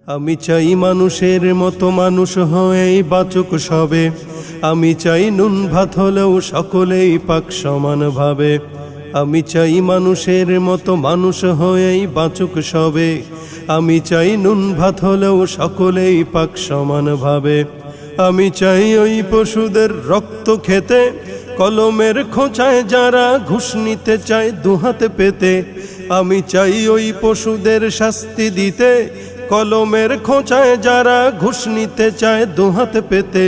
আমি চাই মানুষের মতো মানুষ হয়েই বাঁচুক সবে। আমি চাই নুন ভাত হলেও সকলেই পাক সমানভাবে। আমি চাই মানুষের মতো মানুষ হয়েই বাঁচুক সবে। আমি চাই নুন ভাত হলেও সকলেই পাক সমানভাবে। আমি চাই ওই পশুদের রক্ত খেতে, কলমের খোঁচায় যারা ঘুষ নিতে চায় দুহাতে পেতে। আমি চাই ওই পশুদের শাস্তি দিতে, কলমের খোঁচায় যারা ঘুষ নিতে চায় দুহাতে পেতে।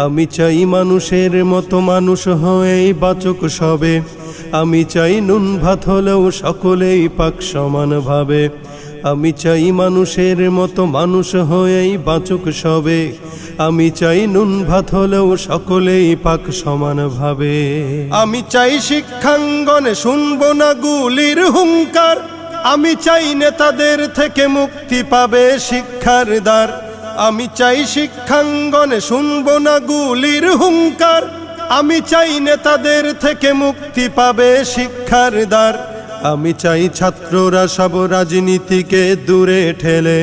আমি চাই মানুষের মতো মানুষ হয়েই বাঁচুক সবে। আমি চাই নুন ভাত হলেও সকলেই পাক সমানভাবে। আমি চাই মানুষের মতো মানুষ হয়েই বাঁচুক সবে। আমি চাই নুন ভাত হলেও সকলেই পাক সমানভাবে। আমি চাই শিক্ষাঙ্গনে শুনবো না গুলির হুঙ্কার। আমি চাই নেতাদের থেকে মুক্তি পাবে শিক্ষার দ্বার। আমি চাই শিক্ষাঙ্গনে শুনবো না গুলির হুঙ্কার। আমি চাই নেতাদের থেকে মুক্তি পাবে শিক্ষার দ্বার। আমি চাই ছাত্ররা সব রাজনীতিকে দূরে ঠেলে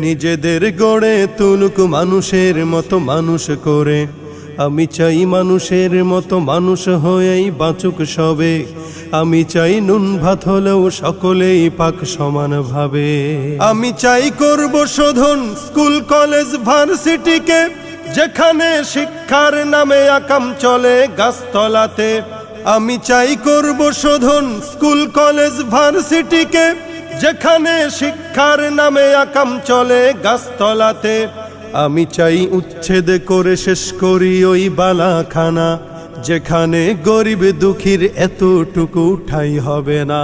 নিজেদের গড়ে তুলুক মানুষের মতো মানুষ করে। আমি চাই মানুষের মতো মানুষ হয়েই বাঁচুক সবে। আমি চাই নুন ভাত হলেও সকলেই পাক সমানভাবে। আমি চাই করব শোধন স্কুল কলেজ ভার্সিটিকে, যেখানে শিক্ষার নামে আকাম চলে গাছতলাতে। আমি চাই করব শোধন স্কুল কলেজ ভার্সিটিকে, যেখানে শিক্ষার নামে আকাম চলে গাছতলাতে। আমি চাই উচ্ছেদ করে শেষ করি ওই বালাখানা, যেখানে গরিব দুঃখীর এতটুকু ঠাঁই হবে না।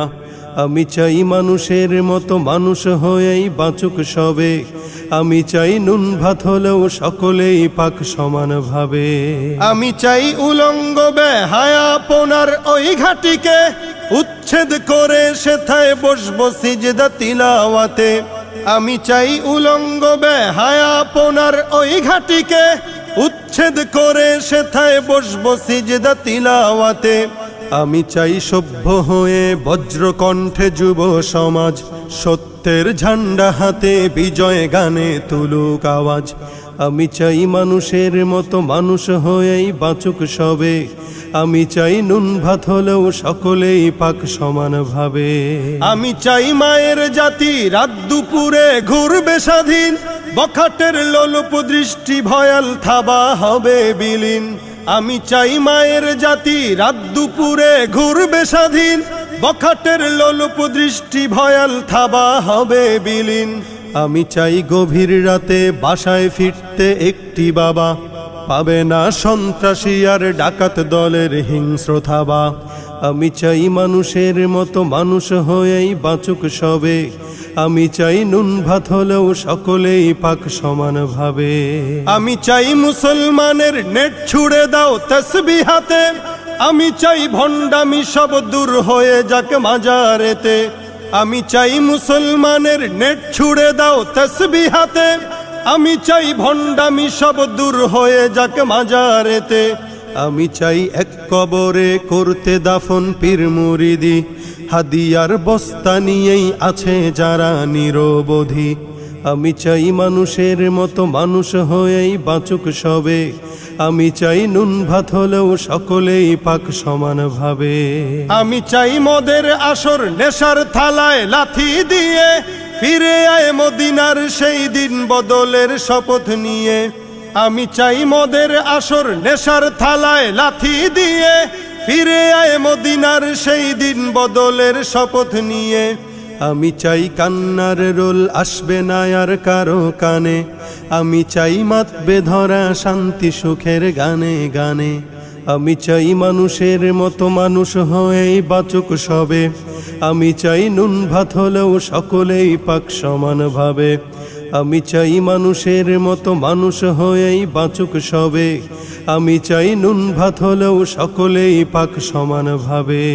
আমি চাই মানুষের মতো মানুষ হয়েই বাঁচুক সবে। আমি চাই নুন ভাত হলেও সকলেই পাক সমানভাবে। আমি চাই উলঙ্গ বেহায়াপনার ওই ঘাটিকে উচ্ছেদ করে সেথায় বসবো সিজদা তিলাওয়াতে। আমি চাই উলঙ্গ বেহায়াপনার ওই ঘাটিকে উচ্ছেদ করে সেথায় বসবো সিজদা তিলাওয়াতে। আমি চাই সভ্য হয়ে বজ্রকণ্ঠে যুব সমাজ সত্যের ঝান্ডা হাতে বিজয় গানে তুলুক আওয়াজ। আমি চাই মানুষের মতো মানুষ হয়েই বাঁচুক সবে। আমি চাই নুন ভাত হলেও সকলেই পাক সমানভাবে। আমি চাই মায়ের জাতি রাত দুপুরে ঘুরবে স্বাধীন, বখাটের লোলুপ দৃষ্টি ভয়াল থাবা হবে বিলীন। আমি চাই মায়ের জাতি রাত দুপুরে ঘুরবে স্বাধীন, বখাটের লোলুপ দৃষ্টি ভয়াল থাবা হবে বিলীন। আমি চাই গভীর রাতে বাসায় ফিরতে একটি বাবা পাবে না সন্ত্রাসী আর ডাকাত দলের হিংস্র থাবা। আমি চাই মানুষের মতো মানুষ হয়েই বাঁচুক সবে। আমি চাই নুন ভাত হলেও সকলেই পাক সমানভাবে। আমি চাই মুসলমানের নেট ছুড়ে দাও তসবিহ হাতে। আমি চাই ভণ্ডামি সব দূর হয়ে যাক মাজারেতে। আমি চাই মুসলমানের নেট ছুড়ে দাও তসবিহ হাতে। আমি চাই ভণ্ডামি সব দূর হয়ে যাক মাজারেতে। আমি চাই এক কবরে করতে দাফন পীর মুরিদি, হাদিয়ার বস্তা নিয়েই আছে যারা নিরবধি। আমি চাই মানুষের মতো মানুষ হয়েই বাঁচুক সবে। আমি চাই নুন ভাত হলেও সকলেই পাক সমানভাবে। আমি চাই মদের আসর নেশার থালায় লাথি দিয়ে ফিরে আয় মদিনার সেই দিন বদলের শপথ নিয়ে। আমি চাই মদের আসর নেশার থালায় লাথি দিয়ে ফিরে আয় মদিনার সেই দিন বদলের শপথ নিয়ে। আমি চাই কান্নার রোল আসবে না আর কারো কানে। আমি চাই মাতবে ধরা শান্তি সুখের গানে গানে। আমি চাই মানুষের মতো মানুষ হয়েই বাঁচুক সবে। আমি চাই নুন ভাত হলেও সকলেই পাক সমানভাবে। আমি চাই মানুষের মতো মানুষ হয়েই বাঁচুক সবে। আমি চাই নুন ভাত হলেও সকলেই পাক সমানভাবে।